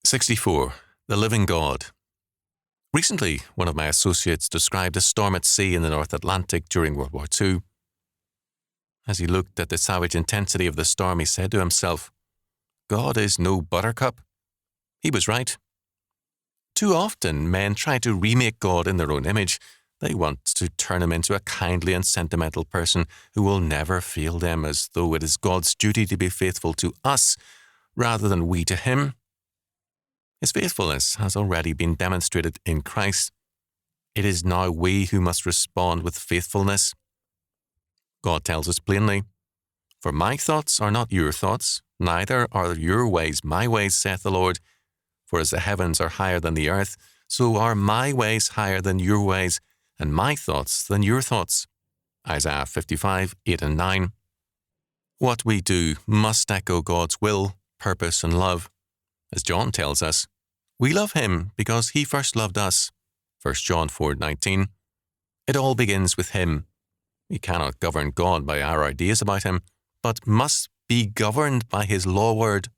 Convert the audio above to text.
64. The Living God. Recently, one of my associates described a storm at sea in the North Atlantic during World War II. As he looked at the savage intensity of the storm, he said to himself, "God is no buttercup." He was right. Too often, men try to remake God in their own image. They want to turn him into a kindly and sentimental person who will never fail them, as though it is God's duty to be faithful to us rather than we to him. His faithfulness has already been demonstrated in Christ. It is now we who must respond with faithfulness. God tells us plainly, "For my thoughts are not your thoughts, neither are your ways my ways, saith the Lord. For as the heavens are higher than the earth, so are my ways higher than your ways, and my thoughts than your thoughts." Isaiah 55, 8 and 9. What we do must echo God's will, purpose, and love. As John tells us, we love him because he first loved us. 1 John 4:19. It all begins with him. We cannot govern God by our ideas about him, but must be governed by his law word,